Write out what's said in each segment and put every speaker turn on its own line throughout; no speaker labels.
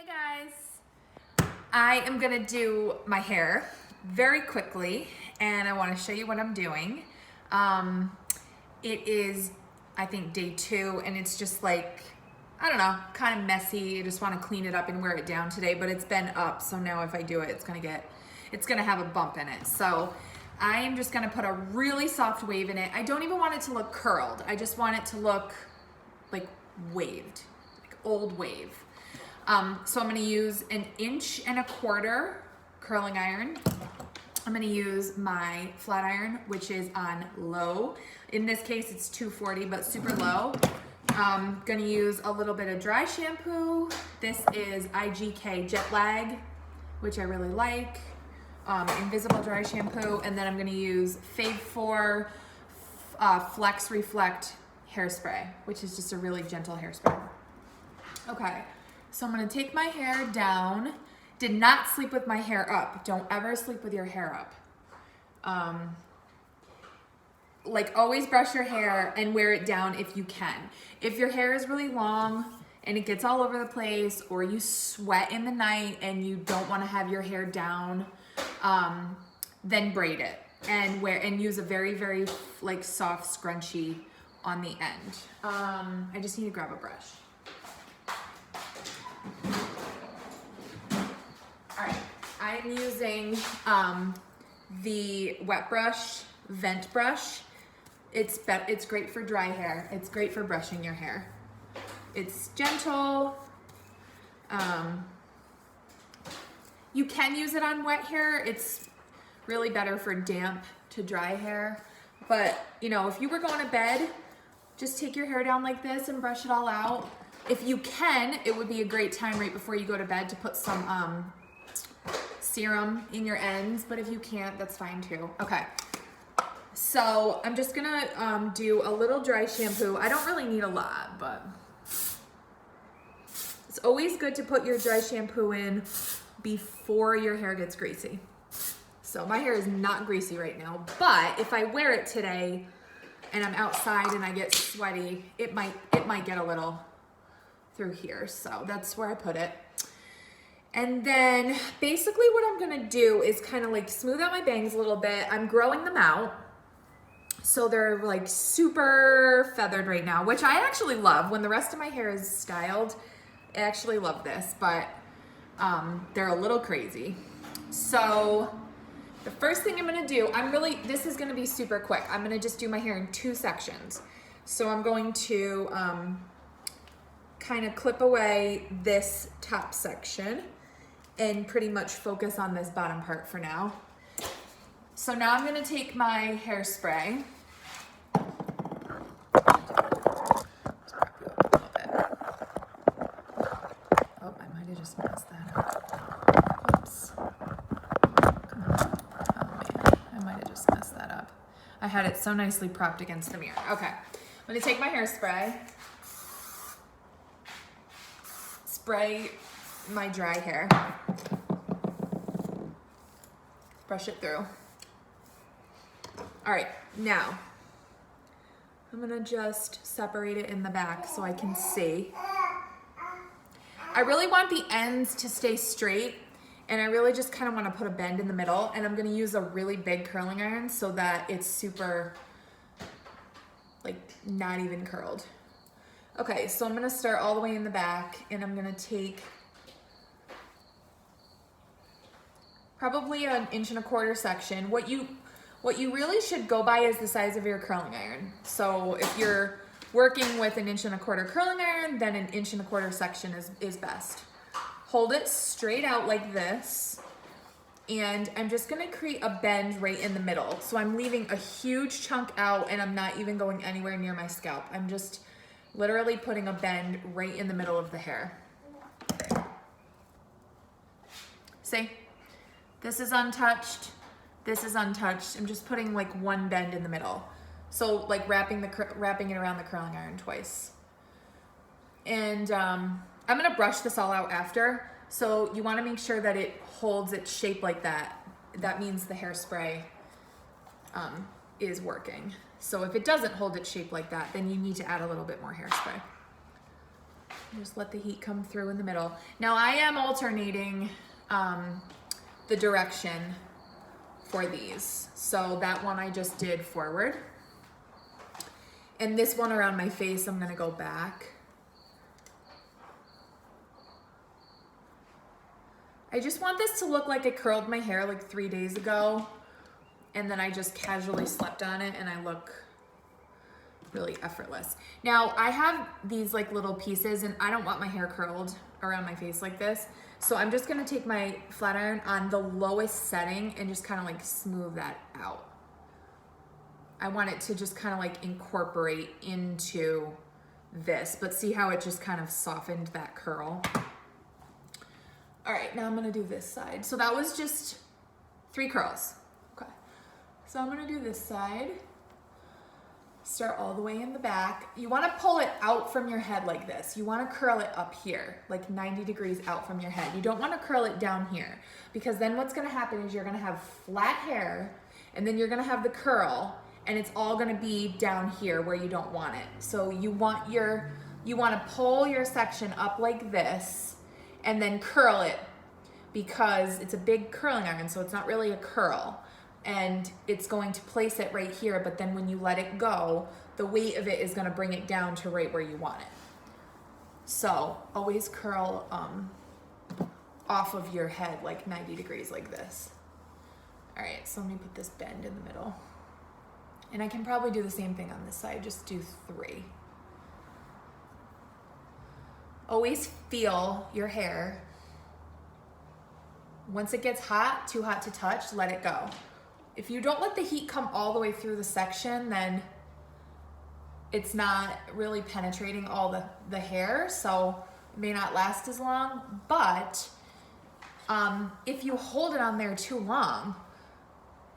guys, I am gonna do my hair very quickly and I want to show you what I'm doing. It is, I think, day 2 and it's just like, I don't know, kind of messy. I just want to clean it up and wear it down today, but it's been up, so now if I do it, it's gonna have a bump in it. So I am just gonna put a really soft wave in it. I don't even want it to look curled. I just want it to look like waved, like old wave. So I'm gonna use 1.25 inch curling iron. I'm gonna use my flat iron, which is on low. In this case, it's 240, but super low. I'm gonna use a little bit of dry shampoo. This is IGK Jet Lag, which I really like. Invisible dry shampoo. And then I'm gonna use Fave 4 Flex Reflect Hairspray, which is just a really gentle hairspray. Okay, so I'm gonna take my hair down. Did not sleep with my hair up. Don't ever sleep with your hair up. Like always brush your hair and wear it down if you can. If your hair is really long and it gets all over the place, or you sweat in the night and you don't wanna have your hair down, then braid it and use a very, very like soft scrunchie on the end. I just need to grab a brush. All right, I'm using the wet brush, vent brush. It's great for dry hair. It's great for brushing your hair. It's gentle. You can use it on wet hair. It's really better for damp to dry hair. But you know, if you were going to bed, just take your hair down like this and brush it all out. If you can, it would be a great time right before you go to bed to put some serum in your ends, but if you can't, that's fine too. Okay, so I'm just gonna do a little dry shampoo. I don't really need a lot, but it's always good to put your dry shampoo in before your hair gets greasy. So my hair is not greasy right now, but if I wear it today and I'm outside and I get sweaty, it might get a little through here. So that's where I put it. And then basically what I'm gonna do is kind of like smooth out my bangs a little bit. I'm growing them out. So they're like super feathered right now, which I actually love. When the rest of my hair is styled, I actually love this, but they're a little crazy. So the first thing I'm gonna do, this is gonna be super quick. I'm gonna just do my hair in 2 sections. So I'm going to kind of clip away this top section and pretty much focus on this bottom part for now. So now I'm gonna take my hairspray. Oh, I might have just messed that up. Oops. Come on. Oh man, I might have just messed that up. I had it so nicely propped against the mirror. Okay, I'm gonna take my hairspray, spray my dry hair, brush it through. All right, now I'm gonna just separate it in the back so I can see. I really want the ends to stay straight, and I really just kind of want to put a bend in the middle, and I'm gonna use a really big curling iron so that it's super, like, not even curled. Okay, so I'm gonna start all the way in the back, and I'm gonna take probably 1.25 inch section. What you really should go by is the size of your curling iron. So if you're working with 1.25 inch curling iron, then 1.25 inch section is best. Hold it straight out like this, and I'm just gonna create a bend right in the middle. So I'm leaving a huge chunk out, and I'm not even going anywhere near my scalp. I'm just literally putting a bend right in the middle of the hair. See? This is untouched, this is untouched. I'm just putting like one bend in the middle. So like wrapping it around the curling iron twice. And I'm gonna brush this all out after. So you wanna make sure that it holds its shape like that. That means the hairspray is working. So if it doesn't hold its shape like that, then you need to add a little bit more hairspray. Just let the heat come through in the middle. Now I am alternating the direction for these. So that one I just did forward. And this one around my face, I'm gonna go back. I just want this to look like I curled my hair like 3 days ago, and then I just casually slept on it and I look really effortless. Now I have these like little pieces and I don't want my hair curled around my face like this. So I'm just gonna take my flat iron on the lowest setting and just kind of like smooth that out. I want it to just kind of like incorporate into this, but see how it just kind of softened that curl. All right, now I'm gonna do this side. So that was just 3 curls. Okay, so I'm gonna do this side. Start all the way in the back. You wanna pull it out from your head like this. You wanna curl it up here, like 90 degrees out from your head. You don't wanna curl it down here, because then what's gonna happen is you're gonna have flat hair, and then you're gonna have the curl, and it's all gonna be down here where you don't want it. So you wanna pull your section up like this, and then curl it, because it's a big curling iron, so it's not really a curl. And it's going to place it right here, but then when you let it go, the weight of it is gonna bring it down to right where you want it. So always curl off of your head like 90 degrees like this. All right, so let me put this bend in the middle. And I can probably do the same thing on this side, just do 3. Always feel your hair. Once it gets hot, too hot to touch, let it go. If you don't let the heat come all the way through the section, then it's not really penetrating all the hair, so it may not last as long. But if you hold it on there too long,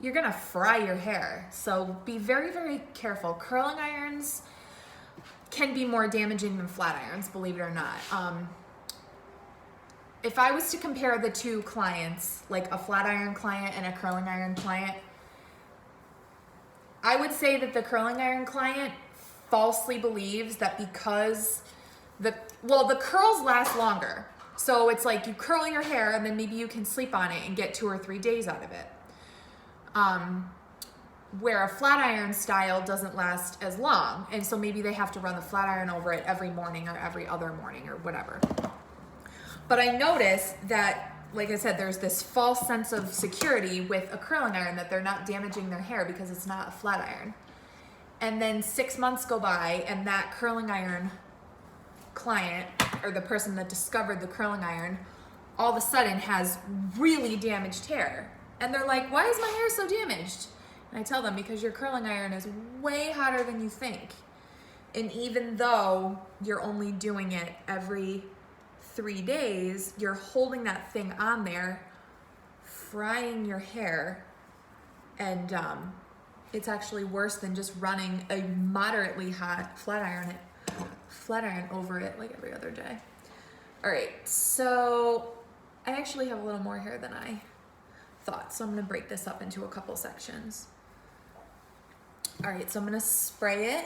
you're gonna fry your hair. So be very, very careful. Curling irons can be more damaging than flat irons, believe it or not. If I was to compare the 2 clients, like a flat iron client and a curling iron client, I would say that the curling iron client falsely believes that because the curls last longer. So it's like you curl your hair and then maybe you can sleep on it and get 2 or 3 days out of it. Where a flat iron style doesn't last as long. And so maybe they have to run the flat iron over it every morning or every other morning or whatever. But I noticed that, like I said, there's this false sense of security with a curling iron that they're not damaging their hair because it's not a flat iron. And then 6 months go by and that curling iron client, or the person that discovered the curling iron, all of a sudden has really damaged hair. And they're like, why is my hair so damaged? And I tell them, because your curling iron is way hotter than you think. And even though you're only doing it every 3 days, you're holding that thing on there, frying your hair, and it's actually worse than just running a moderately hot flat iron over it like every other day. All right, so I actually have a little more hair than I thought, so I'm gonna break this up into a couple sections. All right, so I'm gonna spray it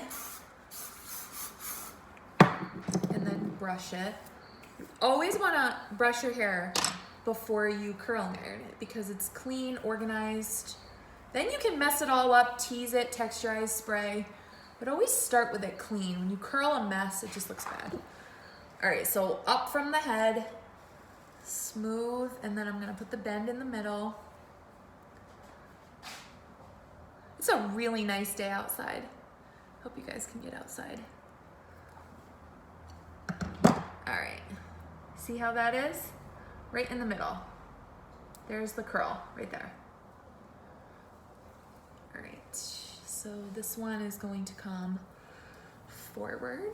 and then brush it. You always wanna brush your hair before you curling iron it because it's clean, organized. Then you can mess it all up, tease it, texturize, spray, but always start with it clean. When you curl a mess, it just looks bad. All right, so up from the head, smooth, and then I'm gonna put the bend in the middle. It's a really nice day outside. Hope you guys can get outside. All right, see how that is? Right in the middle. There's the curl right there. All right, so this one is going to come forward.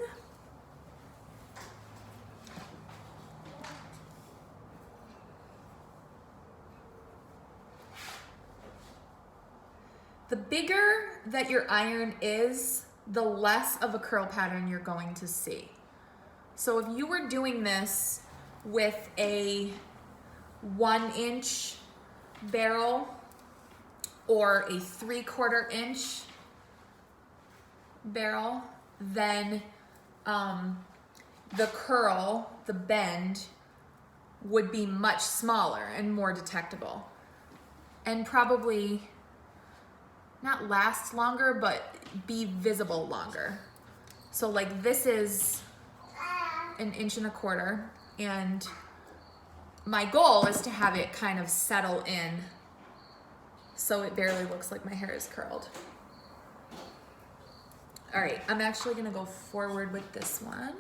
The bigger that your iron is, the less of a curl pattern you're going to see. So if you were doing this with a 1-inch barrel or a 3/4 inch barrel, then the curl, the bend, would be much smaller and more detectable. And probably not last longer, but be visible longer. So like this is 1.25 inches, and my goal is to have it kind of settle in so it barely looks like my hair is curled. All right, I'm actually gonna go forward with this one.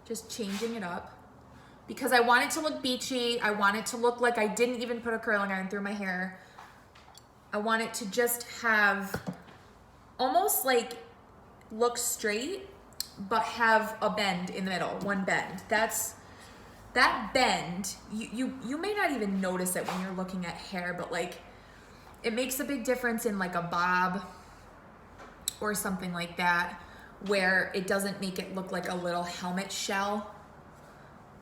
Just changing it up because I want it to look beachy. I want it to look like I didn't even put a curling iron through my hair. I want it to just have almost like look straight, but have a bend in the middle, one bend. That bend, you may not even notice it when you're looking at hair, but like it makes a big difference in like a bob or something like that, where it doesn't make it look like a little helmet shell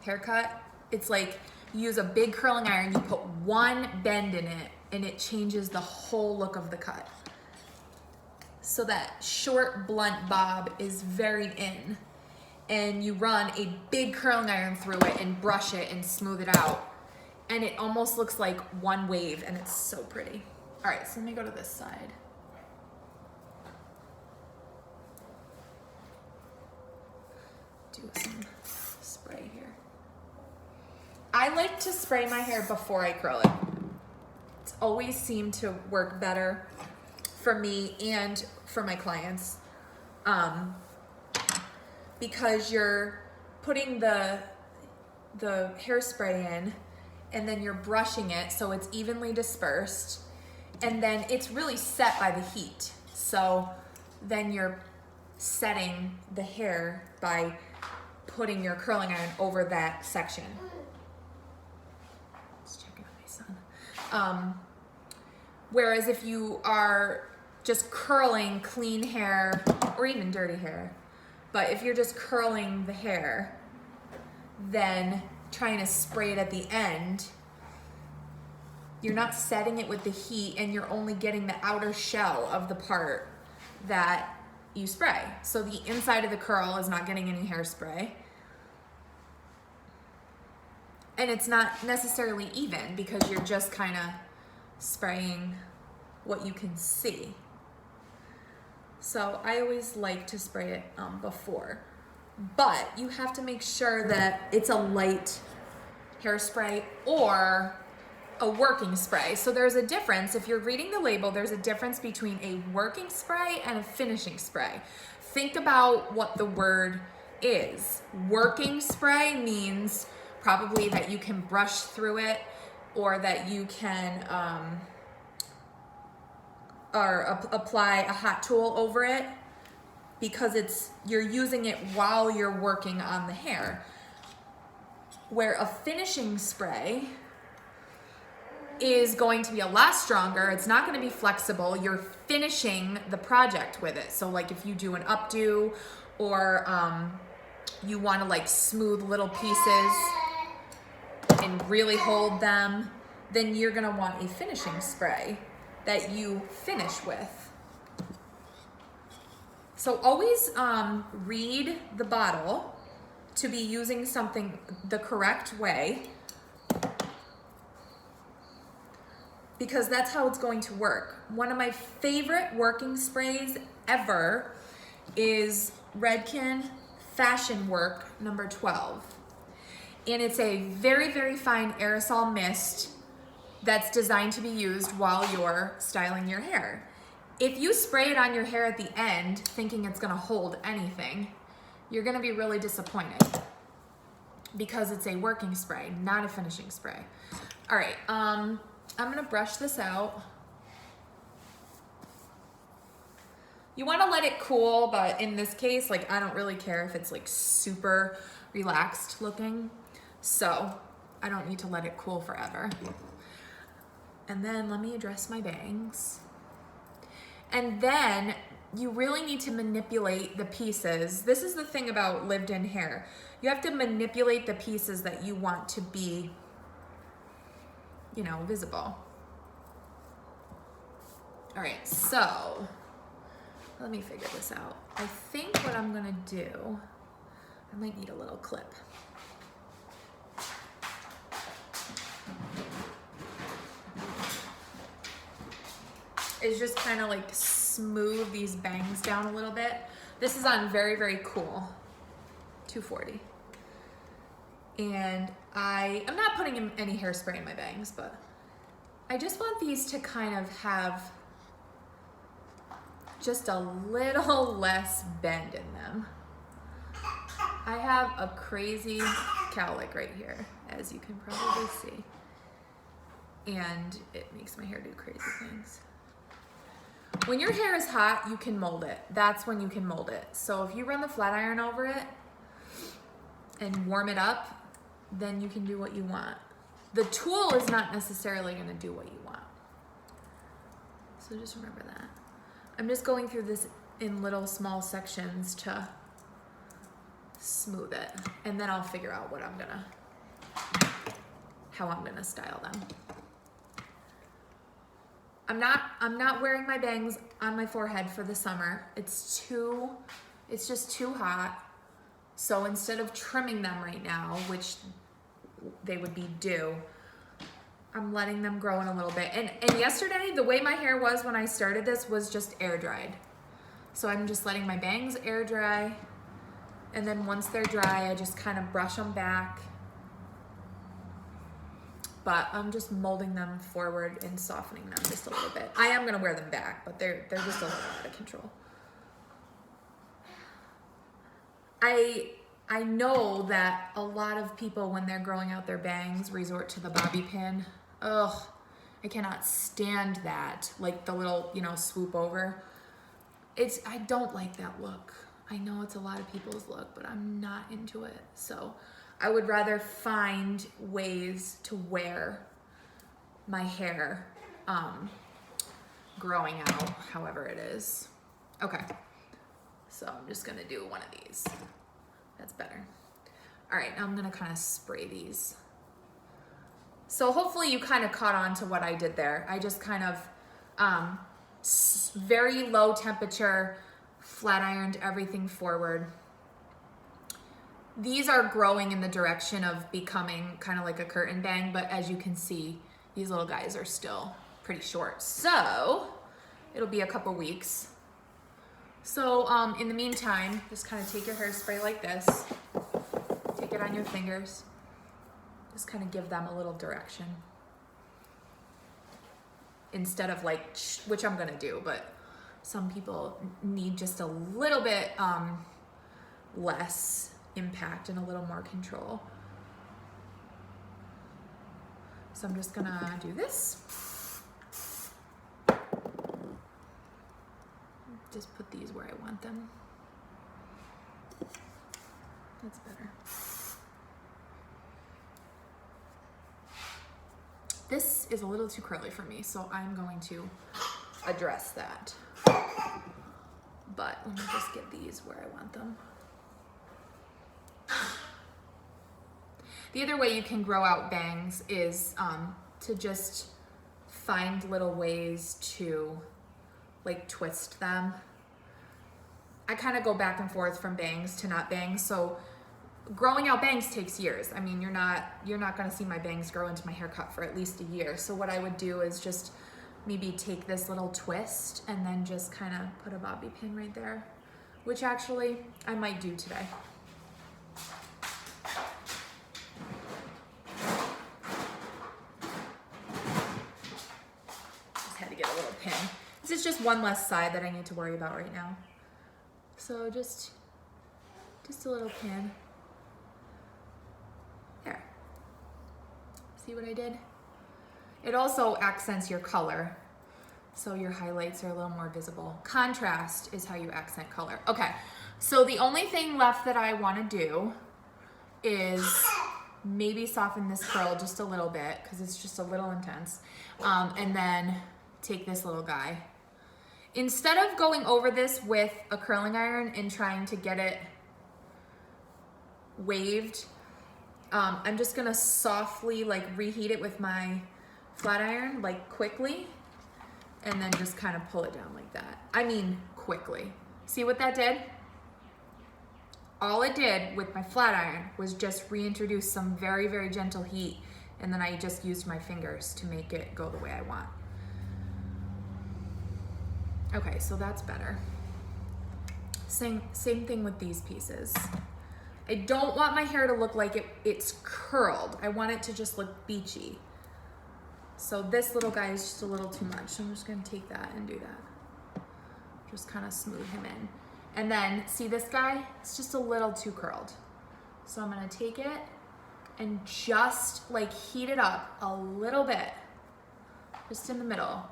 haircut. It's like you use a big curling iron, you put one bend in it, and it changes the whole look of the cut. So that short, blunt bob is very in. And you run a big curling iron through it and brush it and smooth it out. And it almost looks like one wave, and it's so pretty. All right, so let me go to this side. Do some spray here. I like to spray my hair before I curl it. It's always seemed to work better for me and for my clients, because you're putting the hairspray in and then you're brushing it so it's evenly dispersed, and then it's really set by the heat. So then you're setting the hair by putting your curling iron over that section. Just checking on my son. Whereas if you are just curling clean hair or even dirty hair, but if you're just curling the hair, then trying to spray it at the end, you're not setting it with the heat and you're only getting the outer shell of the part that you spray. So the inside of the curl is not getting any hairspray. And it's not necessarily even because you're just kind of spraying what you can see. So I always like to spray it before. But you have to make sure that it's a light hairspray or a working spray. So there's a difference. If you're reading the label, there's a difference between a working spray and a finishing spray. Think about what the word is. Working spray means probably that you can brush through it, or that you can apply a hot tool over it, because you're using it while you're working on the hair. Where a finishing spray is going to be a lot stronger. It's not going to be flexible. You're finishing the project with it. So like if you do an updo, or you want to like smooth little pieces and really hold them, then you're going to want a finishing spray that you finish with. So always read the bottle to be using something the correct way, because that's how it's going to work. One of my favorite working sprays ever is Redken Fashion Work number 12. And it's a very, very fine aerosol mist that's designed to be used while you're styling your hair. If you spray it on your hair at the end thinking it's gonna hold anything, you're gonna be really disappointed, because it's a working spray, not a finishing spray. All right, I'm gonna brush this out. You wanna let it cool, but in this case, like I don't really care if it's like super relaxed looking, so I don't need to let it cool forever. And then let me address my bangs. And then you really need to manipulate the pieces. This is the thing about lived-in hair. You have to manipulate the pieces that you want to be, visible. All right, so let me figure this out. I think what I'm gonna do, I might need a little clip. Is just kind of like smooth these bangs down a little bit. This is on very, very cool, 240. And I'm not putting any hairspray in my bangs, but I just want these to kind of have just a little less bend in them. I have a crazy cowlick right here, as you can probably see. And it makes my hair do crazy things. When your hair is hot, you can mold it. That's when you can mold it. So if you run the flat iron over it and warm it up, then you can do what you want. The tool is not necessarily gonna do what you want. So just remember that. I'm just going through this in little small sections to smooth it. And then I'll figure out how I'm gonna style them. I'm not wearing my bangs on my forehead for the summer. It's just too hot. So instead of trimming them right now, which they would be due, I'm letting them grow in a little bit. And yesterday, the way my hair was when I started this was just air dried. So I'm just letting my bangs air dry. And then once they're dry, I just kind of brush them back. But I'm just molding them forward and softening them just a little bit. I am gonna wear them back, but they're just a little out of control. I know that a lot of people, when they're growing out their bangs, resort to the bobby pin. Ugh, I cannot stand that. Like the little, swoop over. I don't like that look. I know it's a lot of people's look, but I'm not into it. So I would rather find ways to wear my hair growing out, however it is. Okay, so I'm just gonna do one of these. That's better. All right, now I'm gonna kind of spray these. So hopefully you kind of caught on to what I did there. I just kind of very low temperature, flat ironed everything forward. These are growing in the direction of becoming kind of like a curtain bang, but as you can see, these little guys are still pretty short. So it'll be a couple weeks. So in the meantime, just kind of take your hairspray like this, take it on your fingers, just kind of give them a little direction. Instead of like, which I'm gonna do, but some people need just a little bit less impact and a little more control. So I'm just gonna do this. Just put these where I want them. That's better. This is a little too curly for me, so I'm going to address that. But let me just get these where I want them. The other way you can grow out bangs is to just find little ways to like twist them. I kind of go back and forth from bangs to not bangs. So growing out bangs takes years. I mean, you're not going to see my bangs grow into my haircut for at least a year. So what I would do is just maybe take this little twist and then just kind of put a bobby pin right there, which actually I might do today. Just had to get a little pin. This is just one less side that I need to worry about right now. So just a little pin. There. See what I did? It also accents your color, so your highlights are a little more visible. Contrast is how you accent color. Okay, so the only thing left that I want to do is maybe soften this curl just a little bit because it's just a little intense, and then take this little guy. Instead of going over this with a curling iron and trying to get it waved, I'm just gonna softly like reheat it with my flat iron, like quickly, and then just kind of pull it down like that. I mean, quickly. See what that did? all it did with my flat iron was just reintroduce some very, very gentle heat, and then I just used my fingers to make it go the way I want. Okay, so that's better. Same thing with these pieces. I don't want my hair to look like it's curled. I want it to just look beachy. So this little guy is just a little too much. So I'm just gonna take that and do that. Just kind of smooth him in. And then, see this guy? It's just a little too curled. So I'm gonna take it and just like heat it up a little bit, just in the middle.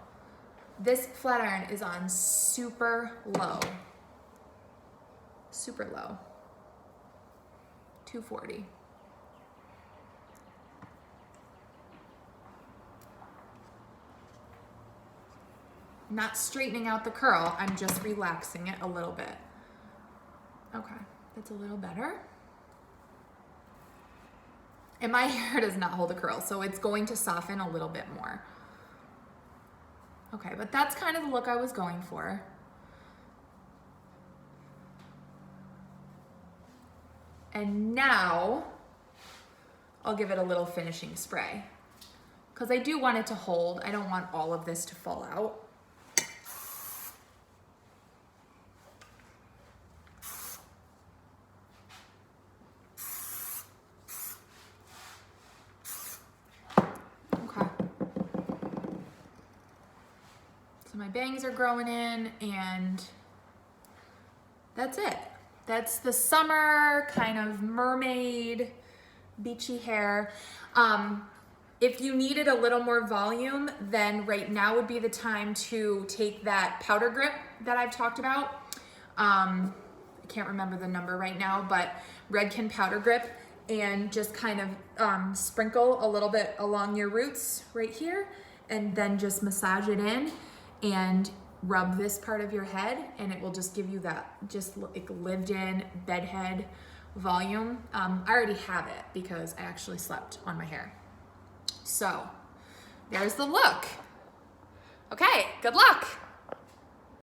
This flat iron is on super low. Super low. 240. Not straightening out the curl, I'm just relaxing it a little bit. Okay, that's a little better. And my hair does not hold a curl, so it's going to soften a little bit more. Okay, but that's kind of the look I was going for. And now I'll give it a little finishing spray, because I do want it to hold. I don't want all of this to fall out. Okay. So my bangs are growing in, and that's it. That's the summer kind of mermaid beachy hair. If you needed a little more volume, then right now would be the time to take that powder grip that I've talked about. I can't remember the number right now, but Redken powder grip, and just kind of sprinkle a little bit along your roots right here, and then just massage it in and rub this part of your head, and it will just give you that just like lived in bedhead volume. I already have it because I actually slept on my hair. So there's the look. Okay, good luck.